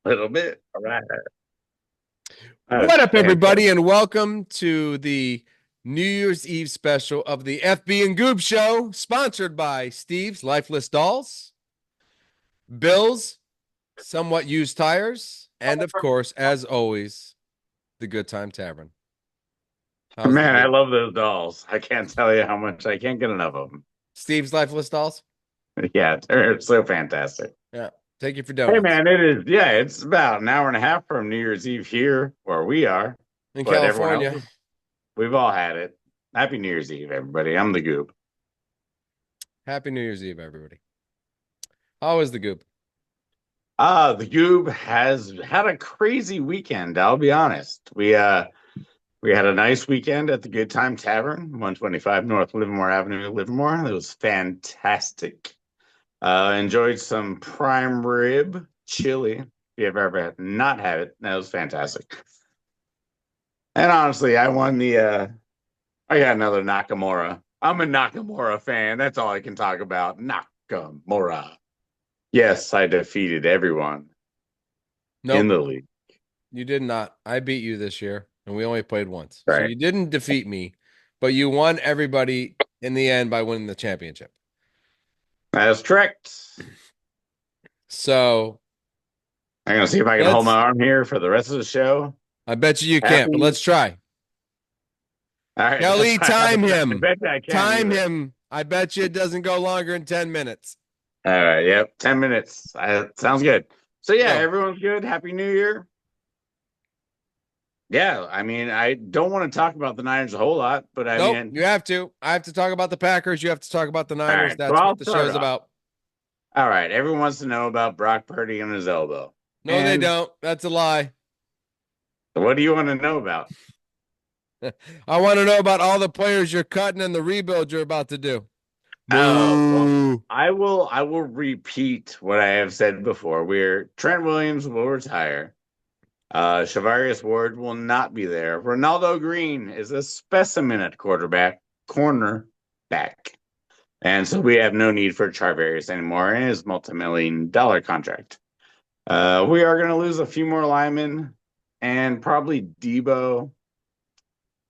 Little bit. All right. What up, Okay. everybody, and welcome to the New Year's Eve special of the FB and Goob Show, sponsored by Steve's Lifeless Dolls, Bill's Somewhat Used Tires, and of course, as always, the Good Time Tavern. How's the Man, I Goob? love those dolls. I can't tell you how much I can't get enough of them. Steve's Lifeless Dolls? Yeah, they're so fantastic. Yeah. Take you for Hey, donuts. man, it is. Yeah, it's about an hour and a half from New Year's Eve here where we are, In but everyone else, California. we've all had it. Happy New Year's Eve, everybody. I'm the Goop. Happy New Year's Eve, everybody. How is the Goob? The Goob has had a crazy weekend. I'll be honest. We had a nice weekend at the Good Time Tavern, 125 North Livermore Avenue, Livermore. It was fantastic. Enjoyed some prime rib chili. If you've ever not had it, that was fantastic. And honestly, I won I got another Nakamura. I'm a Nakamura fan. That's all I can talk about. Nakamura. Yes, I defeated everyone in Nope, the league. you did not. I beat you this year, and we only played once. So Right. you didn't defeat me, but you won everybody in the end by winning the championship. That's correct. So I'm gonna see if I can hold my let's, arm here for the rest of the show. I bet you can't, but Happy. let's try. All right, that's Kelly, fine. time I him. bet you I can Time either. him. I bet you it doesn't go longer than 10 minutes. All right, yep, 10 minutes. Sounds good. So yeah, Go. everyone's good. Happy New Year. Yeah, I mean, I don't want to talk about the Niners a whole lot, but I Nope, mean, you have to. I have to talk about the Packers. You have to talk about the all Niners. right. So That's what I'll the start show's off. about. All right, everyone wants to know about Brock Purdy and his elbow. No, they And don't. That's a lie. what do you want to know about? I want to know about all the players you're cutting and the rebuild you're about to do. Oh, well, Boo. I will repeat what I have said before. We're Trent Williams will retire. Shavarius Ward will not be there. Ronaldo Green is a specimen at cornerback. And so we have no need for Charvarius anymore in his multi-million dollar contract. We are going to lose a few more linemen and probably Debo.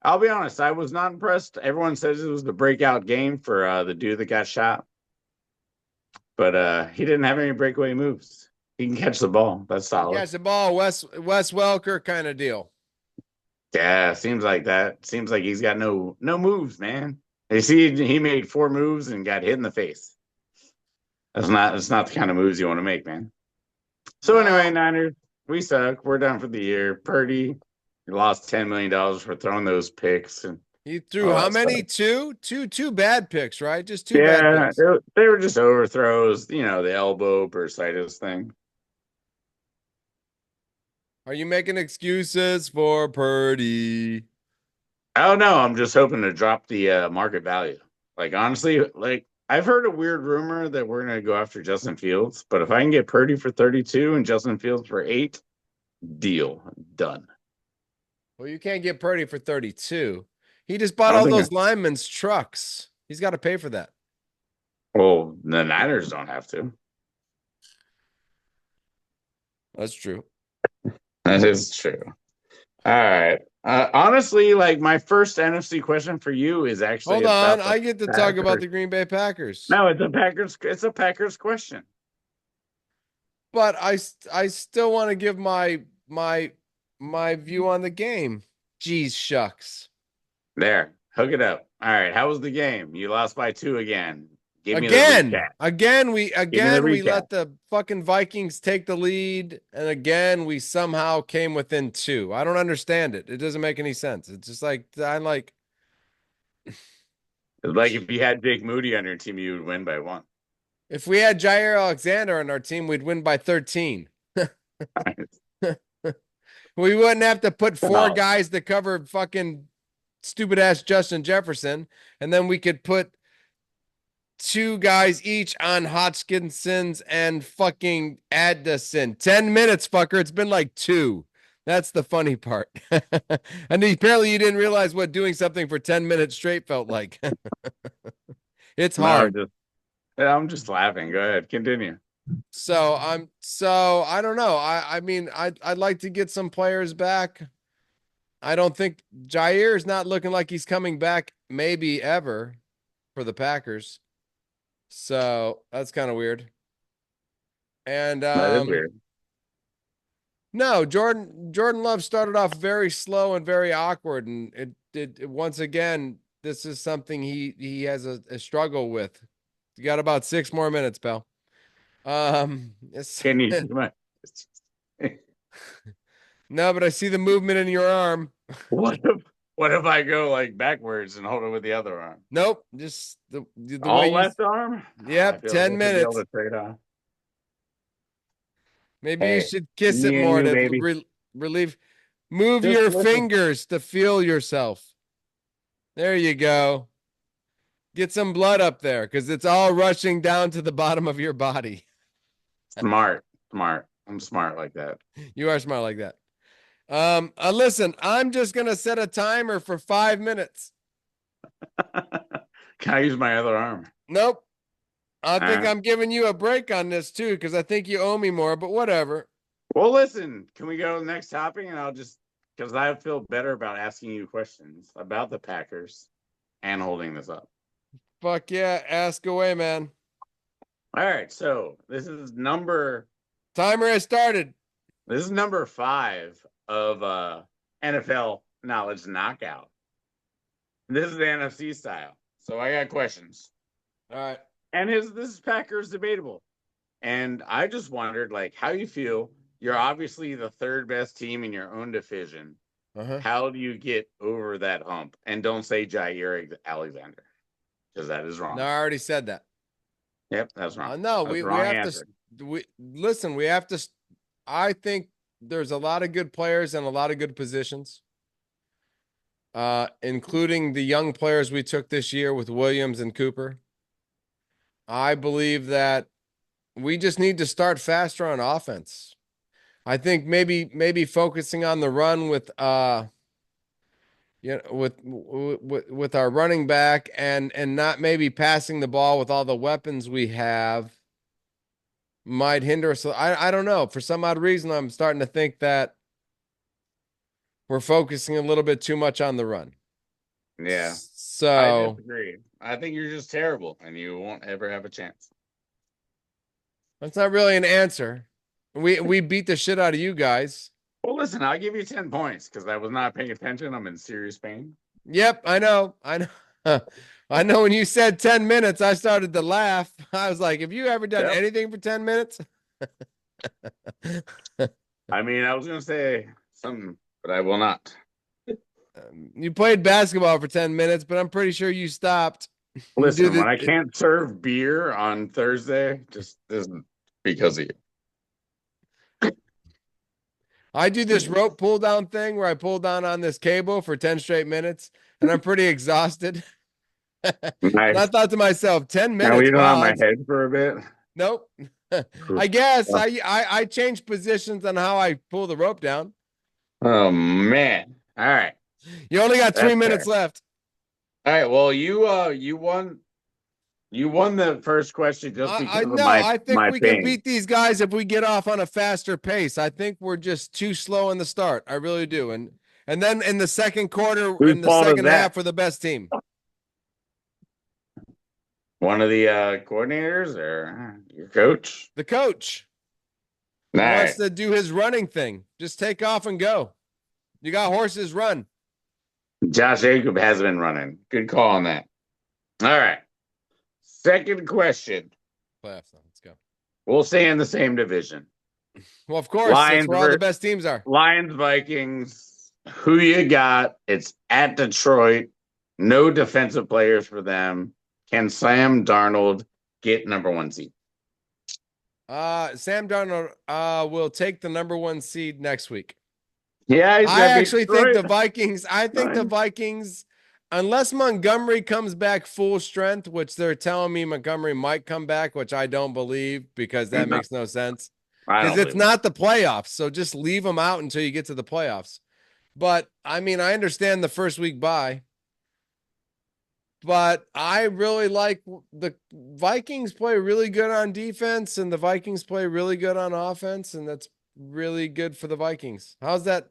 I'll be honest, I was not impressed. Everyone says it was the breakout game for the dude that got shot, but he didn't have any breakaway moves. He can catch the ball. That's You solid. catch the ball, Wes Welker kind of deal. Yeah, seems like that. Seems like he's got no moves, man. You see, he made 4 moves and got hit in the face. That's not the kind of moves you want to make, man. So anyway, No. Niners, we suck. We're done for the year. Purdy, you lost $10 million for throwing those picks and He threw all how that stuff. many? Two bad picks, right? Just two bad Yeah, picks. they were just overthrows, the elbow bursitis thing. Are you making excuses for Purdy? Oh no, I'm just hoping to drop the market value. Like honestly, like I've heard a weird rumor that we're gonna go after Justin Fields, but if I can get Purdy for 32 and Justin Fields for 8, deal done. Well, you can't get Purdy for 32. He just I bought don't all think. those linemen's trucks. He's got to pay for that. Well, the Niners don't have to. That's true. That is true. All right. Honestly, like my first NFC question for you is actually Hold on. about the I get to talk about Packers. the Green Bay Packers. No, it's a Packers. It's a Packers question. But I still want to give my view on the game. Jeez shucks. There, hook it up. All right. How was the game? You lost by 2 again. Give me the Again, recap. again, we Give me the again we recap. let the fucking Vikings take the lead, and again we somehow came within two. I don't understand it. It doesn't make any sense. It's just like I'm like, It's like if you had Jake Moody on your team, you would win by 1. if we had Jair Alexander on our team, we'd win by 13. We wouldn't have to put four Wow. guys to cover fucking stupid ass Justin Jefferson, and then we could put two guys each on Hodgkinson's and fucking Addison. 10 minutes, fucker. It's been like two. That's the funny part. And apparently you didn't realize what doing something for 10 minutes straight felt like. It's No, hard. I'm just laughing. Go ahead, continue. So I don't know. I mean I'd like to get some players back. I don't think Jair is not looking like he's coming back maybe ever for the Packers. So that's kind of weird. And That is weird. no, Jordan Love started off very slow and very awkward, and once again, this is something he has a struggle with. You got about 6 more minutes, pal. It's, Can you? Come on. no, but I see the movement in your arm. What if I go like backwards and hold it with the other arm? Nope, just the way All you. left arm? I Yep, feel like I ten should be able minutes. to trade off. Maybe you Hey, should kiss it me and more you, to baby. relieve. Move Just your listen. fingers to feel yourself. There you go. Get some blood up there because it's all rushing down to the bottom of your body. Smart, smart. I'm smart like that. You are smart like that. Listen, I'm just gonna set a timer for 5 minutes. Can I use my other arm? Nope. I All think right. I'm giving you a break on this too, because I think you owe me more, but whatever. Well, listen, can we go to the next topic? And I'll just, because I feel better about asking you questions about the Packers and holding this up. Fuck yeah. Ask away, man. All right. So Timer has started. this is number 5 of NFL knowledge knockout. This is the NFC style. So I got questions. All right. And this is Packers debatable. And I just wondered, like, how you feel. You're obviously the third best team in your own division. Uh-huh. How do you get over that hump? And don't say Jair Alexander, because that is No, wrong. I already said that. Yep, that's wrong. No, That's the we wrong have answer. to we listen, we have to I think there's a lot of good players and a lot of good positions. Including the young players we took this year with Williams and Cooper. I believe that we just need to start faster on offense. I think maybe focusing on the run with with our running back and not maybe passing the ball with all the weapons we have might hinder us. I don't know. For some odd reason, I'm starting to think that we're focusing a little bit too much on the run. Yeah, I So disagree. I think you're just terrible, and you won't ever have a chance. that's not really an answer. We beat the shit out of you guys. Well, listen, I'll give you 10 points because I was not paying attention. I'm in serious pain. Yep, I know. I know. I know when you said 10 minutes, I started to laugh. I was like, have you ever done Yep. anything for 10 minutes? I mean, I was going to say something, but I will not. You played basketball for 10 minutes, but I'm pretty sure you stopped. You do Listen, when I the can't serve beer on Thursday, just isn't because of I do this you. rope pull down thing where I pull down on this cable for 10 straight minutes and I'm pretty exhausted. And I Nice. thought to myself, 10 Can we minutes. leave it on Wow, my that's head for a bit? nope. I guess I changed positions on how I pull the rope down. Oh man. All right. You only got three That's minutes fair. left. All right. Well, you won the first question just I because of know. my I think my we can pain. beat these guys if we get off on a faster pace. I think we're just too slow in the start. I really do. And then in the second quarter, Whose in the fault is second that? half, we're the best team. One of the coordinators or your coach? The coach All wants right. to do his running thing. Just take off and go. You got horses, run. Josh Jacob has been running. Good call on that. All right. Second question. Playoffs. Let's go. We'll stay in the same division. Well, of course, that's Lions where all the ver- best teams are. Lions Vikings. Who you got? It's at Detroit. No defensive players for them. Can Sam Darnold get number 1 seed? Sam Darnold will take the number 1 seed next week. Yeah, he's I got to beat actually think Detroit. the Vikings, unless Montgomery comes back full strength, which they're telling me Montgomery might come back, which I don't believe because that makes no sense. I Because don't it's believe it. not the playoffs. So just leave them out until you get to the playoffs. But I mean, I understand the first week bye. But I really like the Vikings play really good on defense, and the Vikings play really good on offense, and that's really good for the Vikings. How's that?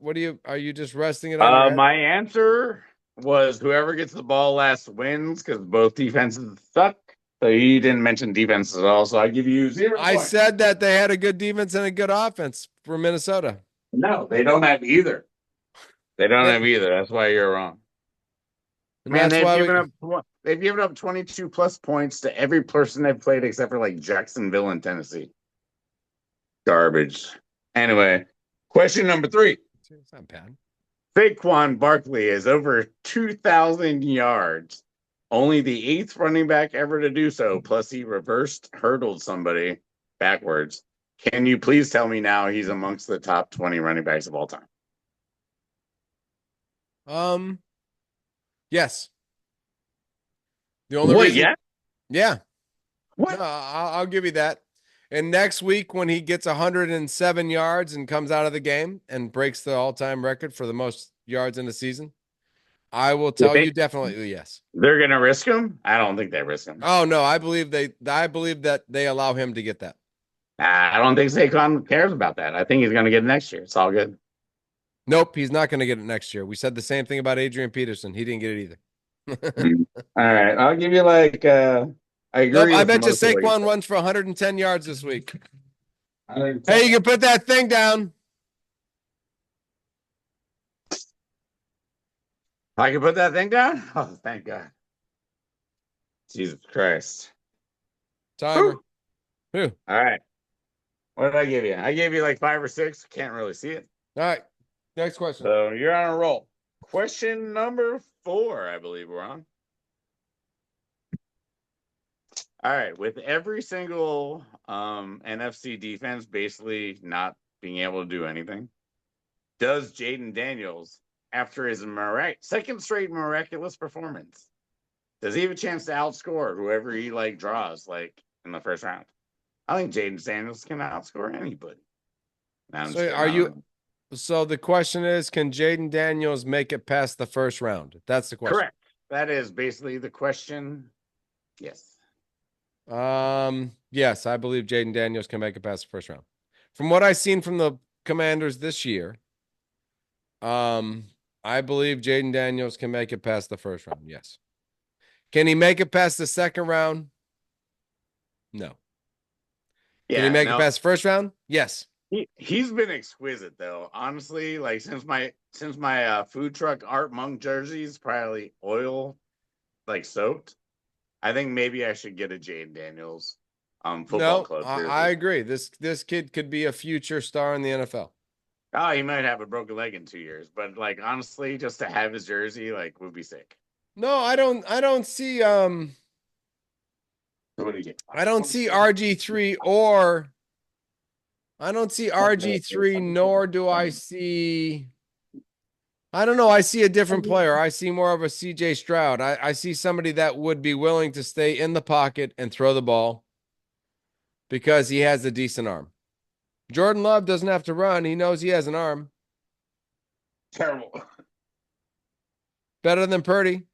What are you just resting it on your head? My answer was whoever gets the ball last wins because both defenses suck. So he didn't mention defense at all. So I give you 0 I points. said that they had a good defense and a good offense for Minnesota. No, they don't have either. They don't That- have either. That's why you're wrong. and Man, that's why they've given up 22 plus points to every person they've played except for like Jacksonville and Tennessee. Garbage. Anyway, question number 3. it's not bad. Saquon Barkley is over 2,000 yards. Only the 8th running back ever to do so. Plus, he reversed hurdled somebody backwards. Can you please tell me now he's amongst the top 20 running backs of all time? Yes. The only What? reason, Yeah. yeah, What? no, I'll give you that. And next week, when he gets 107 yards and comes out of the game and breaks the all-time record for the most yards in a season, I will tell you definitely yes. They're gonna risk him? I don't think they risk him. Oh no, I believe that they allow him to get that. I don't think Saquon cares about that. I think he's gonna get it next year. It's all good. Nope, he's not going to get it next year. We said the same thing about Adrian Peterson. He didn't get it either. All right, I'll give you like I agree. I with bet you most of what Saquon said. runs for 110 yards this week. I Hey, you can put that thing down. can put that thing down. Oh, thank God. Jesus Christ. Timer. Whew. Whew. All right. What did I give you? I gave you like 5 or 6. Can't really see it. All right. Next question. So you're on a roll. Question number 4, I believe we're on. All right. With every single NFC defense basically not being able to do anything, does Jaden Daniels, after his second straight miraculous performance, does he have a chance to outscore whoever he like draws like in the first round? I think Jaden Daniels can outscore anybody. So the question is, can Jaden Daniels make it past the first round? That's the question. Correct. That is basically the question. Yes. Yes, I believe Jaden Daniels can make it past the first round. From what I've seen from the Commanders this year, I believe Jaden Daniels can make it past the first round. Yes. Can he make it past the second round? No. Can he make it past the first round? Yes. He's been exquisite though. Honestly, like since my food truck Art Monk jerseys probably oil like soaked. I think maybe I should get a Jaden Daniels football club jersey. I agree. This kid could be a future star in the NFL. Oh, he might have a broken leg in 2 years, but like honestly, just to have his jersey like would be sick. No, I don't see What do you get? I don't see RG3 or I don't see RG3, nor do I see. I don't know. I see a different player. I see more of a CJ Stroud. I see somebody that would be willing to stay in the pocket and throw the ball because he has a decent arm. Jordan Love doesn't have to run. He knows he has an arm. Terrible. Better than Purdy.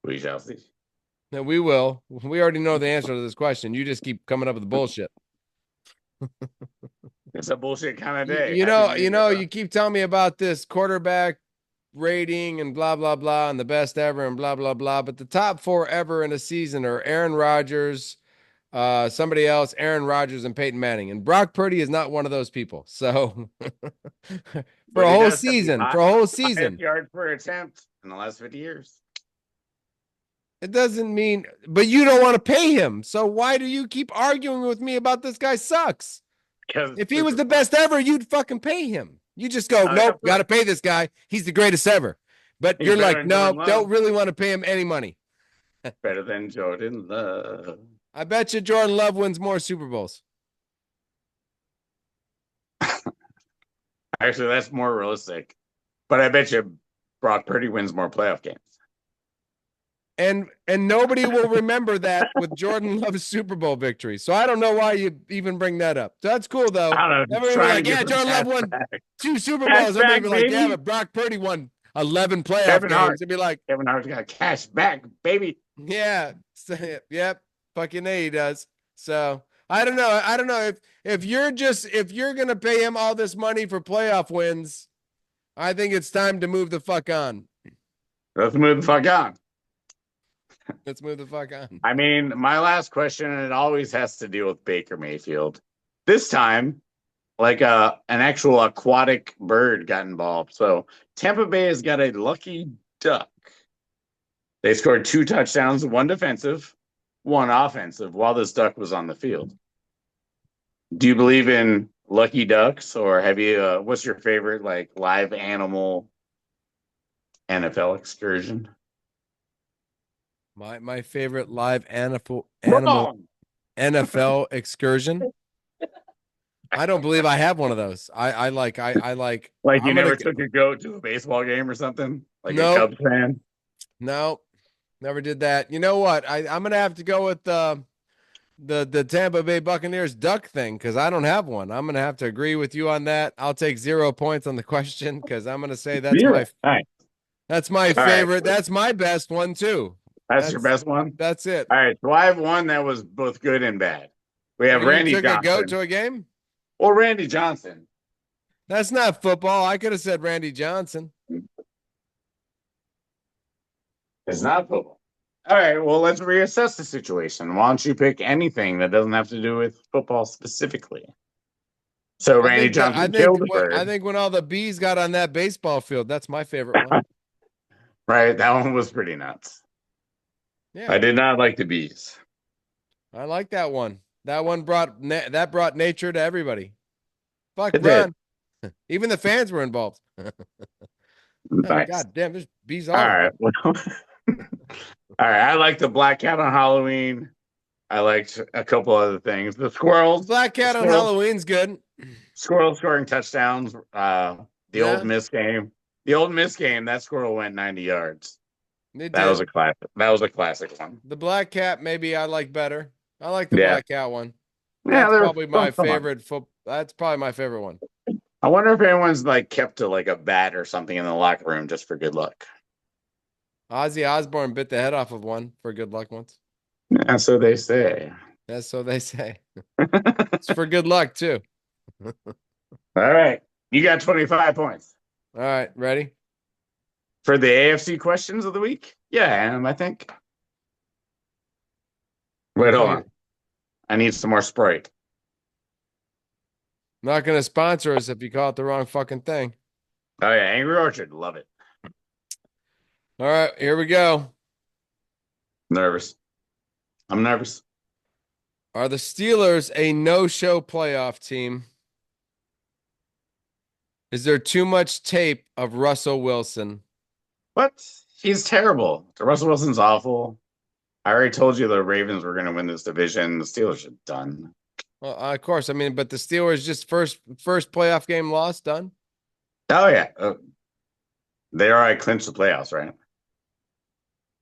We shall see. No, we will. We already know the answer to this question. You just keep coming up with bullshit. It's a bullshit kind of day. You keep telling me about this quarterback rating and blah, blah, blah, and the best ever and blah, blah, blah. But the top 4 ever in a season are Aaron Rodgers, somebody else, Aaron Rodgers, and Peyton Manning. And Brock Purdy is not one of those people. So for a whole season, yards per attempt in the last 50 years. It doesn't mean, but you don't want to pay him. So why do you keep arguing with me about this guy sucks? Because if he was the best ever, you'd fucking pay him. You just go, nope, got to pay this guy. He's the greatest ever. But you're like, no, don't really want to pay him any money. Better than Jordan Love. I bet you Jordan Love wins more Super Bowls. Actually, that's more realistic. But I bet you Brock Purdy wins more playoff games. And nobody will remember that with Jordan Love's Super Bowl victory. So I don't know why you even bring that up. So that's cool though. I don't know. Everybody like, yeah, Jordan Love won 2 Super Bowls. Everybody like, yeah, but Brock Purdy won 11 playoff Kevin Hart. games and be like, Kevin Hart's got cash back, baby. yeah, yep, fucking A he does. So I don't know. I don't know if you're gonna pay him all this money for playoff wins. I think it's time to move the fuck on. Let's move the fuck on. Let's move the fuck on. I mean, my last question, and it always has to deal with Baker Mayfield. This time, like an actual aquatic bird got involved. So Tampa Bay has got a lucky duck. They scored 2 touchdowns, 1 defensive, 1 offensive while this duck was on the field. Do you believe in lucky ducks, or have you what's your favorite like live animal NFL excursion? My favorite live animal Wrong. NFL excursion. I don't believe I have one of those. I like Like you I'm never gonna took a goat to a baseball game or something? Like Nope. a Cubs fan? no, never did that. You know what? I'm gonna have to go with the Tampa Bay Buccaneers duck thing because I don't have one. I'm gonna have to agree with you on that. I'll take 0 points on the question because I'm gonna say that's Zero. Nice. that's my All right. favorite. That's my best one too. That's your best one? That's it. All right. So I have one that was both good and bad. We have When Randy you took a goat Johnson. to a game? Or Randy Johnson. That's not football. I could have said Randy Johnson. It's not football. All right. Well, let's reassess the situation. Why don't you pick anything that doesn't have to do with football specifically? So Randy Johnson killed the bird. I think when all the bees got on that baseball field, that's my favorite one. Right. That one was pretty nuts. Yeah. I did not like the bees. I like that one. That one brought nature to everybody. Fuck, It run. Even the fans were involved. Nice. God damn, there's bees all All over. right. Well, all right. I like the black cat on Halloween. I liked a couple other things. The squirrels. Black cat on Squirrels. Halloween's good. Squirrels scoring touchdowns. The Yeah. Old Miss game. The Old Miss game, that squirrel went 90 yards. It That did. was a classic. That was a classic one. The black cat, maybe I like better. I like the Yeah. black cat one. Yeah, That's probably my come on. favorite That's probably my favorite one. I wonder if anyone's like kept to like a bat or something in the locker room just for good luck. Ozzy Osbourne bit the head off of one for good luck once. Yeah, so they say. That's so they say. It's for good luck too. All right. You got 25 points. All right, ready? For the AFC questions of the week? Yeah, I am, I think. Wait, hold on. I need some more Sprite. Not gonna sponsor us if you call it the wrong fucking thing. Oh, yeah. Angry Orchard. Love it. All right, here we go. Nervous. I'm nervous. Are the Steelers a no-show playoff team? Is there too much tape of Russell Wilson? What? He's terrible. Russell Wilson's awful. I already told you the Ravens were going to win this division. The Steelers are done. Well, of course. I mean, but the Steelers just first playoff game lost, done. Oh, yeah. They already clinched the playoffs, right?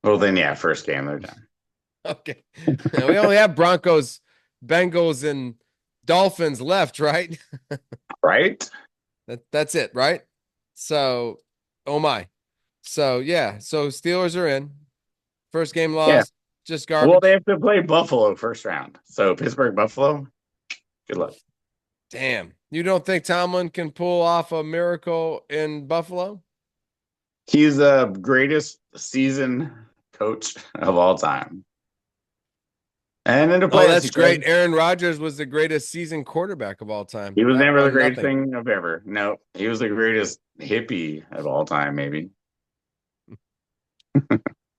Well, then, yeah, first game, they're done. Okay. Now, we only have Broncos, Bengals, and Dolphins left, right? Right? That's it, right? So, oh my. So, yeah. So, Steelers are in. First game lost. Yeah. Just garbage. Well, they have to play Buffalo first round. So, Pittsburgh, Buffalo, good luck. Damn. You don't think Tomlin can pull off a miracle in Buffalo? He's the greatest season coach of all time. And in the playoffs, that's great. Aaron Rodgers was the greatest seased quarterback of all time. He was never the greatest thing of ever. No, he was the greatest hippie of all time, maybe.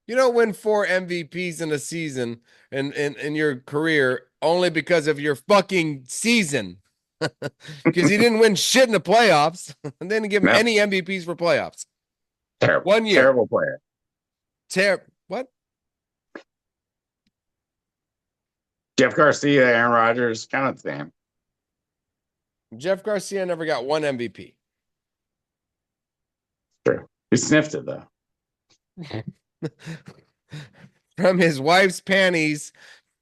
You don't win 4 MVPs in a season in your career only because of your fucking season. Because he didn't win shit in the playoffs and didn't give him any MVPs for playoffs. Terrible. 1 year. Terrible player. What? Jeff Garcia, Aaron Rodgers, kind of the same. Jeff Garcia never got 1 MVP. Sure. He sniffed it, though. From his wife's panties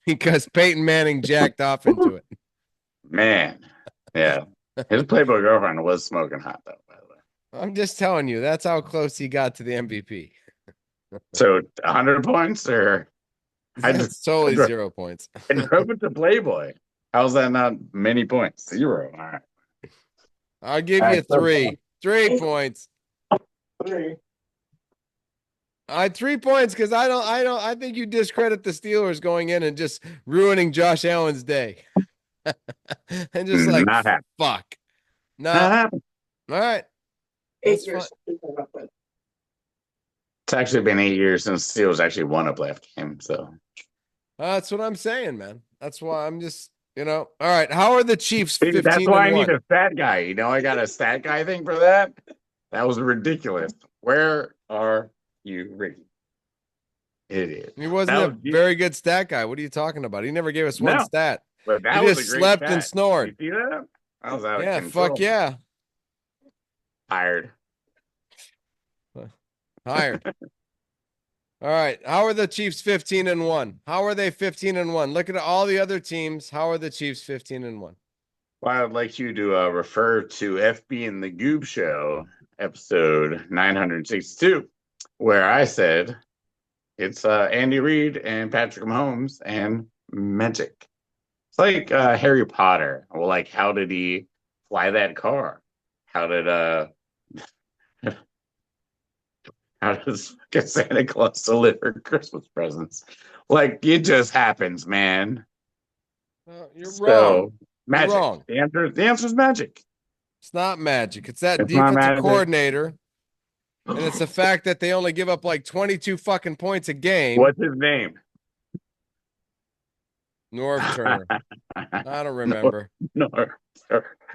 because Peyton Manning jacked off into it. Man. Yeah. His Playboy girlfriend was smoking hot, though, by the way. I'm just telling you, that's how close he got to the MVP. So 100 points, or I just That's totally 0 points. and drove it to Playboy. How's that not many points? Zero. All right. I'll give All you right, so three. 3 points. three. 3 points because I think you discredit the Steelers going in and just ruining Josh Allen's day. And just like Not happening. fuck. No. Not All happening. right. That's fine. It's actually been 8 years since Steelers actually won a playoff game. So That's what I'm saying, man. That's why I'm just, all right. How are the Chiefs see, that's 15 why and I need 1? a stat guy. I got a stat guy thing for that. That was ridiculous. Where are you, Ricky? Idiot. He wasn't That a was very good stat guy. What are you talking about? He never gave us one no, stat. but He that was a just great slept and stat. You snored. see that? That was out of Yeah, fuck control. yeah. Tired. Hired. All right. How are the Chiefs 15 and 1? How are they 15 and 1? Look at all the other teams. How are the Chiefs 15 and 1? Well, I'd like you to refer to FB and the Goob Show, episode 962, where I said it's Andy Reid and Patrick Mahomes and magic. It's like Harry Potter. Well, like, how did he fly that car? How did how does Santa Claus deliver Christmas presents? Like, it just happens, man. You're wrong. So You're magic. wrong. The answer is magic. It's not magic. It's that It's not defensive magic. coordinator. And it's the fact that they only give up like 22 fucking points a game. What's his name? Norv Turner. I don't remember.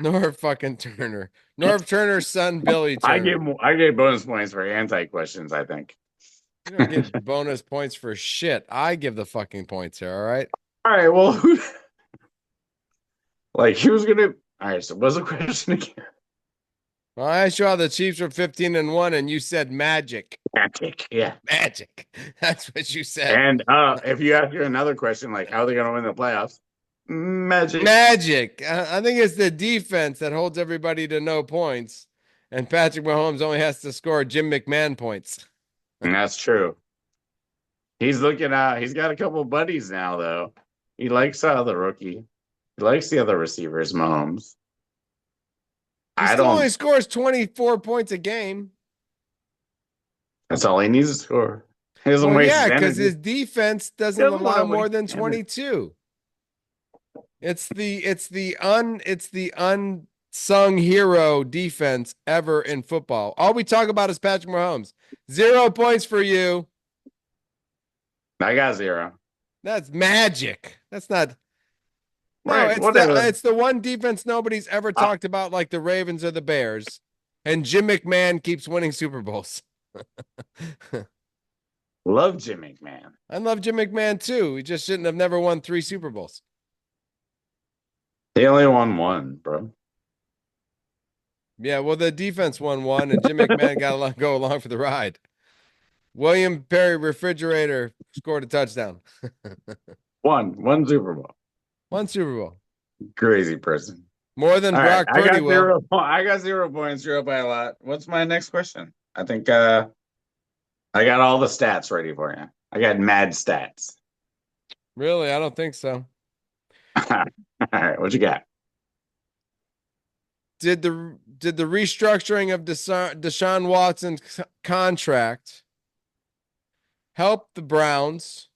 Norv fucking Turner. Norv Turner's son, Billy Turner. I gave bonus points for anti questions, I think. You don't get bonus points for shit. I give the fucking points here, all right? All right, well, who's gonna all right, so what's the question again? Well, I asked you how the Chiefs were 15 and 1, and you said magic. Magic, yeah. Magic. That's what you said. And if you ask you another question, like how are they gonna win the playoffs? Magic. Magic. I think it's the defense that holds everybody to no points. And Patrick Mahomes only has to score Jim McMahon points. And that's true. He's looking out. He's got a couple buddies now, though. He likes the rookie. He likes the other receivers, Mahomes. He still only scores 24 points a game. That's all he needs to score. He doesn't waste his energy. Because his defense doesn't allow more than 22. It's the unsung hero defense ever in football. All we talk about is Patrick Mahomes. 0 points for you. I got 0. That's magic. That's not. No, right, it's the one defense nobody's ever talked about, like the Ravens or the Bears. And Jim McMahon keeps winning Super Bowls. Love Jim McMahon. I love Jim McMahon too. He just shouldn't have never won 3 Super Bowls. He only won 1, bro. Yeah, well, the defense won 1, and Jim McMahon got to go along for the ride. William Perry Refrigerator scored a touchdown. One Super Bowl. 1 Super Bowl. Crazy person. More than Brock Purdy will. I got 0 points. You're up by a lot. What's my next question? I think I got all the stats ready for you. I got mad stats. Really? I don't think so. All right, what you got? Did the restructuring of Deshaun Watson's contract help the Browns?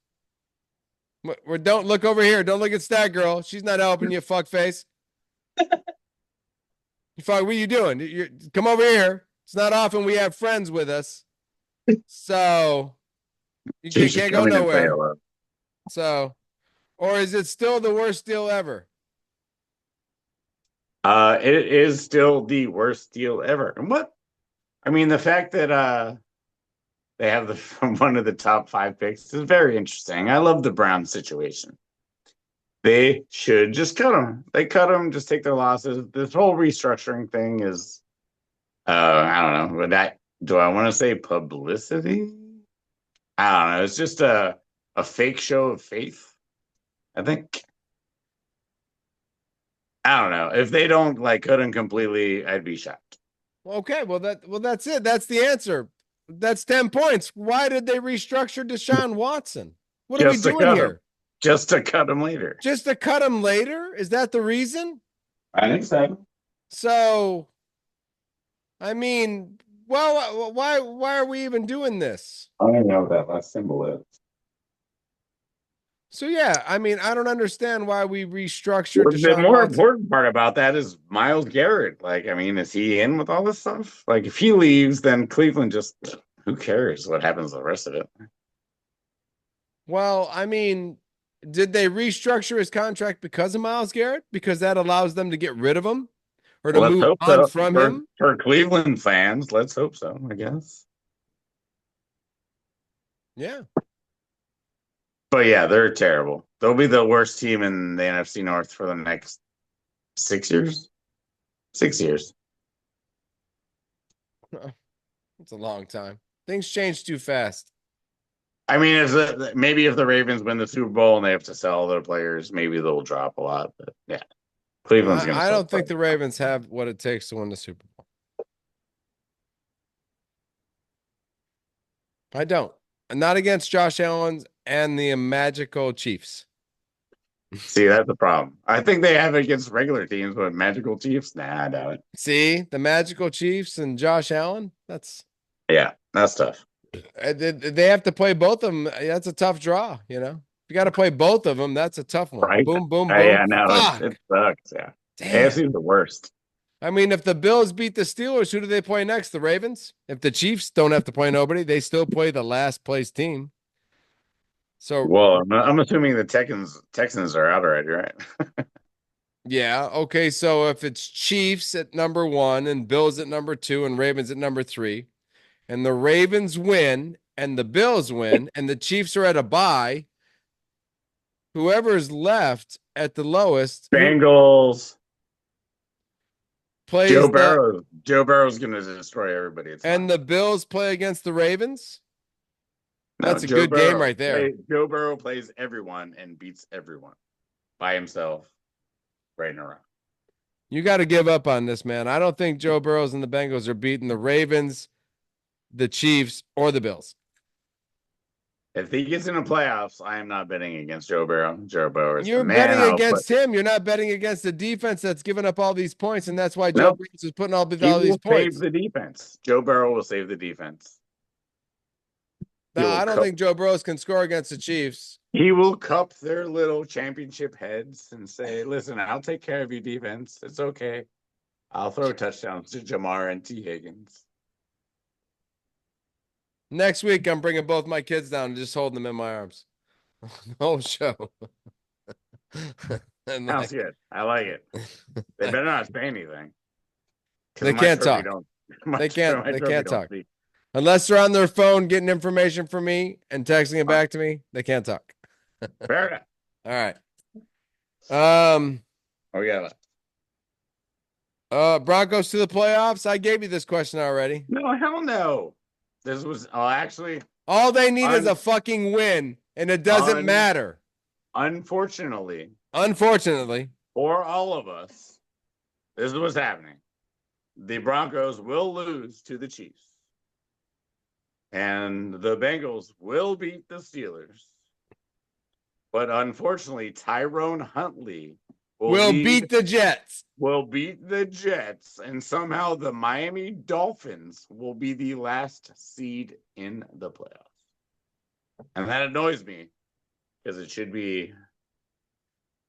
Don't look over here. Don't look at Stat Girl. She's not helping you, fuckface. What are you doing? Come over here. It's not often we have friends with us. So you can't go nowhere. So, or is it still the worst deal ever? It is still the worst deal ever. And what? I mean, the fact that they have one of the top 5 picks is very interesting. I love the Browns situation. They should just cut them. They cut them, just take their losses. This whole restructuring thing is, I don't know. But do I want to say publicity? I don't know. It's just a fake show of faith, I think. I don't know. If they don't cut him completely, I'd be shocked. Okay, that's it. That's the answer. That's 10 points. Why did they restructure Deshaun Watson? What are we Just to doing cut him. here? Just to cut him later. Just to cut him later? Is that the reason? I think so. So, I mean, well, why are we even doing this? I don't know what that last symbol is. So yeah, I mean, I don't understand why we restructured Well, the Deshaun more Watson. important part about that is Myles Garrett. Like, I mean, is he in with all this stuff? Like, if he leaves, then Cleveland just who cares what happens to the rest of it? Well, I mean, did they restructure his contract because of Myles Garrett? Because that allows them to get rid of him or to Let's move hope on so. from him? For Cleveland fans, let's hope so, I guess. Yeah. But yeah, they're terrible. They'll be the worst team in the NFC North for the next 6 years. 6 years. It's a long time. Things change too fast. I mean, maybe if the Ravens win the Super Bowl and they have to sell their players, maybe they'll drop a lot. But yeah, Cleveland's going to I sell don't think players. the Ravens have what it takes to win the Super Bowl. I don't. Not against Josh Allen and the magical Chiefs. See, that's the problem. I think they have it against regular teams, but Magical Chiefs, nah, I doubt it. See, the magical Chiefs and Josh Allen, Yeah, that's tough. they have to play both of them. That's a tough draw, you know. You got to play both of them. That's a tough one. Right? Boom, boom, boom. Yeah, no, it Fuck. sucks. Yeah. Damn. AFC is the worst. I mean, if the Bills beat the Steelers, who do they play next? The Ravens? If the Chiefs don't have to play nobody, they still play the last place team. So, Well, I'm assuming the Texans are out already, right? yeah. Okay. So if it's Chiefs at number 1 and Bills at number 2 and Ravens at number 3, and the Ravens win and the Bills win and the Chiefs are at a bye, whoever's left at the lowest Bengals. plays Joe the Burrow. Joe Burrow's going to destroy everybody. It's and fine. the Bills play against the Ravens. No, That's a good game right there. Joe Burrow plays everyone and beats everyone by himself right in a row. You got to give up on this, man. I don't think Joe Burrows and the Bengals are beating the Ravens, the Chiefs, or the Bills. If he gets in the playoffs, I am not betting against Joe Burrow. Joe Burrow is You're the man. betting against him. You're not betting against the defense that's giving up all these points, and that's why Joe Burrows is putting all He these will points. save the defense. Joe Burrow will save the defense. No, I don't think Joe Burrows can score against the Chiefs. He will cup their little championship heads and say, listen, I'll take care of your defense. It's okay. I'll throw touchdowns to Jamar and T. Higgins. Next week, I'm bringing both my kids down and just holding them in my arms. The whole show. Sounds good. I like it. They better not say anything. They can't talk. They can't talk. Unless they're on their phone getting information from me and texting it back to me, they can't talk. Fair enough. All right. We got Broncos to the playoffs. I gave you this question already. No, hell no. This was actually all they need is a fucking win, and it doesn't matter. Unfortunately, for all of us, this is what's happening. The Broncos will lose to the Chiefs. And the Bengals will beat the Steelers. But unfortunately, Tyrone Huntley will beat the Jets. Will beat the Jets. And somehow the Miami Dolphins will be the last seed in the playoffs. And that annoys me because it should be.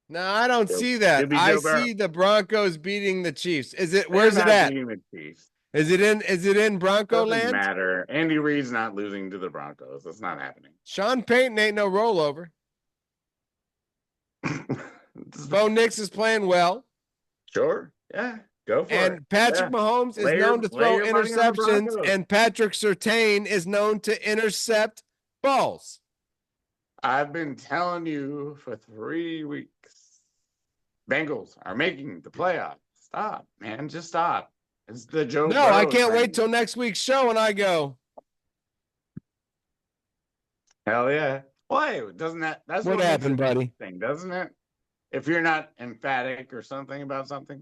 No, I don't see that. I see the Broncos beating the Chiefs. Where's it at? Is it in Bronco land? Doesn't matter. Andy Reid's not losing to the Broncos. That's not happening. Sean Payton ain't no rollover. Bo Nix is playing well. Sure. Yeah. Go for it. And Patrick Mahomes is known to throw interceptions, and Patrick Surtain is known to intercept balls. I've been telling you for 3 weeks. Bengals are making the playoffs. Stop, man. Just stop. It's the Joe. No, I can't wait till next week's show and I go. Hell yeah. Why? Doesn't that's what happened, buddy? Thing, doesn't it? if you're not emphatic or something about something,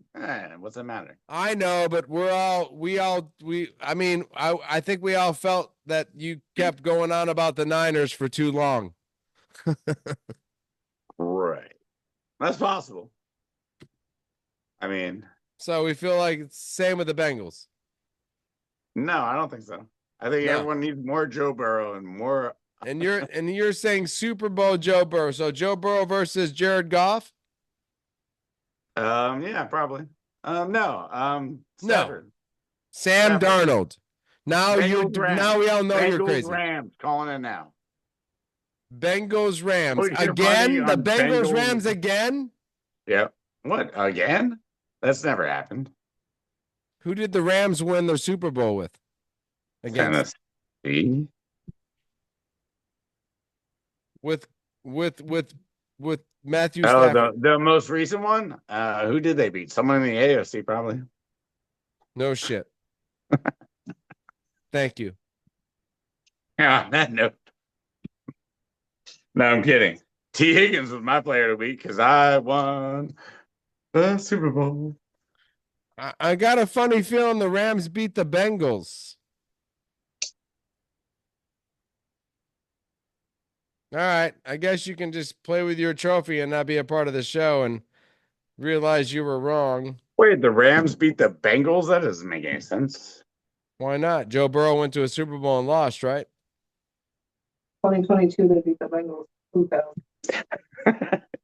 what's it matter? I know, but I mean, I think we all felt that you kept going on about the Niners for too long. Right. That's possible. I mean, So we feel like it's same with the Bengals. no, I don't think so. I think No. everyone needs more Joe Burrow and more. And you're saying Super Bowl Joe Burrow. So Joe Burrow versus Jared Goff? Yeah, probably. No, No. Stafford. Sam Stafford. Darnold. Now Bengals, Rams. we all know you're Bengals, crazy. Rams. Calling it now. Bengals Rams Put your money again. The on Bengals Bengals. Rams again. Yeah. What again? That's never happened. Who did the Rams win the Super Bowl with? Against Tennessee. with Matthew Oh, Stafford. the most recent one. Who did they beat? Someone in the AFC, probably. No shit. Thank you. Yeah, on that note. No, I'm kidding. T. Higgins was my player of the week because I won the Super Bowl. I got a funny feeling the Rams beat the Bengals. All right. I guess you can just play with your trophy and not be a part of the show and realize you were wrong. Wait, the Rams beat the Bengals? That doesn't make any sense. Why not? Joe Burrow went to a Super Bowl and lost, right? 2022, they beat the Bengals.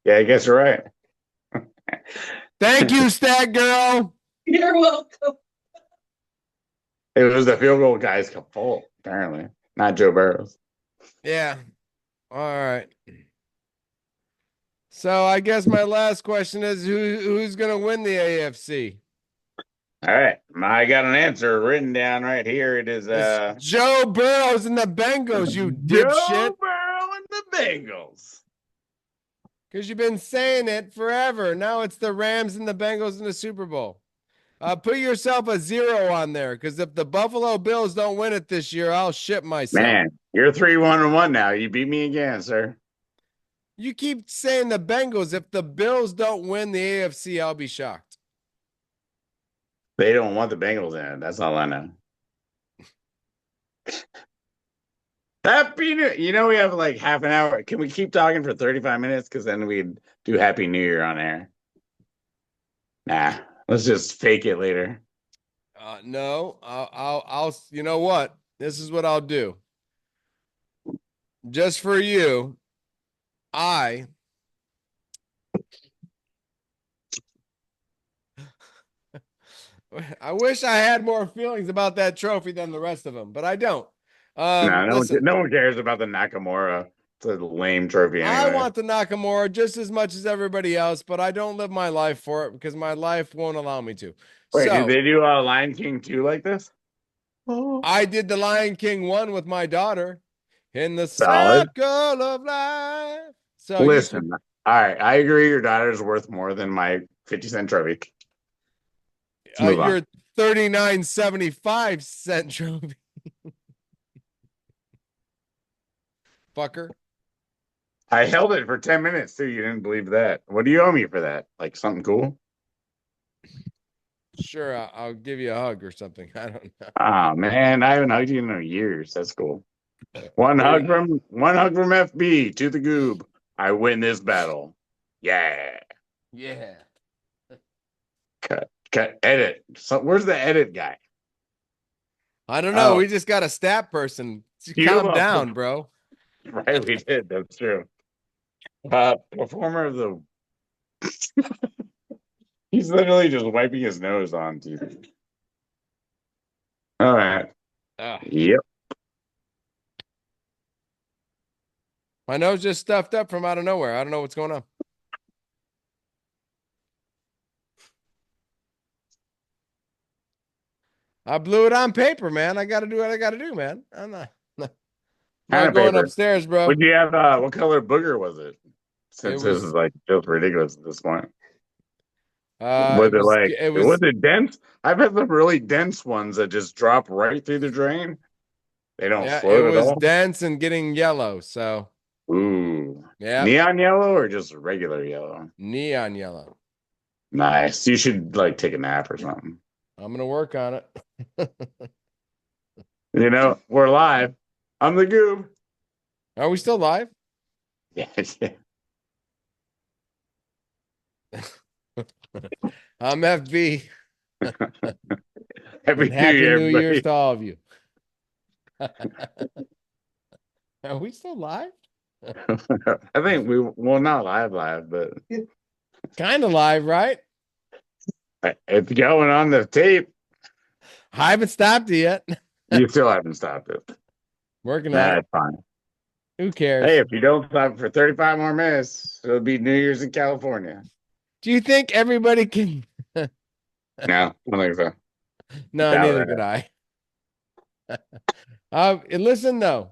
Yeah, I guess you're right. Thank you, Stat Girl. You're welcome. It was the field goal guy's fault, apparently, not Joe Burrow's. Yeah. All right. So I guess my last question is who's gonna win the AFC? All right. I got an answer written down right here. It is It's Joe Burrows and the Bengals, you Joe dipshit. Burrow and the Bengals. Because you've been saying it forever. Now it's the Rams and the Bengals in the Super Bowl. Put yourself a 0 on there, because if the Buffalo Bills don't win it this year, I'll shit myself. Man, you're 3-1-1 now. You beat me again, sir. You keep saying the Bengals. If the Bills don't win the AFC, I'll be shocked. They don't want the Bengals in it. That's all I know. Happy New You know, we have like half an hour. Can we keep talking for 35 minutes? Because then we'd do Happy New Year on air. Nah, let's just fake it later. No, I'll, you know what? This is what I'll do. Just for you, I wish I had more feelings about that trophy than the rest of them, but I don't. No one cares about the Nakamura. It's a lame trophy anyway. I want the Nakamura just as much as everybody else, but I don't live my life for it because my life won't allow me to. Wait, so, did they do Lion King 2 like this? I did the Lion King 1 with my daughter in the Solid. circle of life. So listen, all right, I agree. Your daughter's worth more than my 50-cent trophy. Your 39.75 trophy. Fucker. I held it for 10 minutes too. You didn't believe that. What do you owe me for that? Like something cool? Sure, I'll give you a hug or something. I don't know. Oh man, I haven't hugged you in years. That's cool. One hug from FB to the Goob. I win this battle. Yeah. Yeah. Cut. Edit. So where's the edit guy? I don't know. Oh. We just got a stat person. Calm down, bro. Right, we did. That's true. Performer of the. He's literally just wiping his nose on TV. All right. Yep. My nose just stuffed up from out of nowhere. I don't know what's going on. I blew it on paper, man. I got to do what I got to do, man. I'm not going upstairs, bro. Would you have? What color booger was it? Since this is like just ridiculous at this point. Was it dense? I've had some really dense ones that just drop right through the drain. They don't float at all. It was dense and getting yellow. So. Ooh. Ooh. Yeah, Neon yellow or just regular yellow? neon yellow. Nice. You should like take a nap or something. I'm gonna work on it. You know, we're live. I'm the goob. Are we still live? Yeah. I'm FB. Happy And Happy Year, New Year's everybody. to all of you. Are we still live? I think well not live, but Kind of live, right? it's going on the tape. I haven't stopped it yet. You still haven't stopped it. Working on it. That's fine. Who cares? Hey, if you don't stop for 35 more minutes, it'll be New Year's in California. Do you think everybody can? No, I don't think so. No, Doubt neither that. could I. And listen though,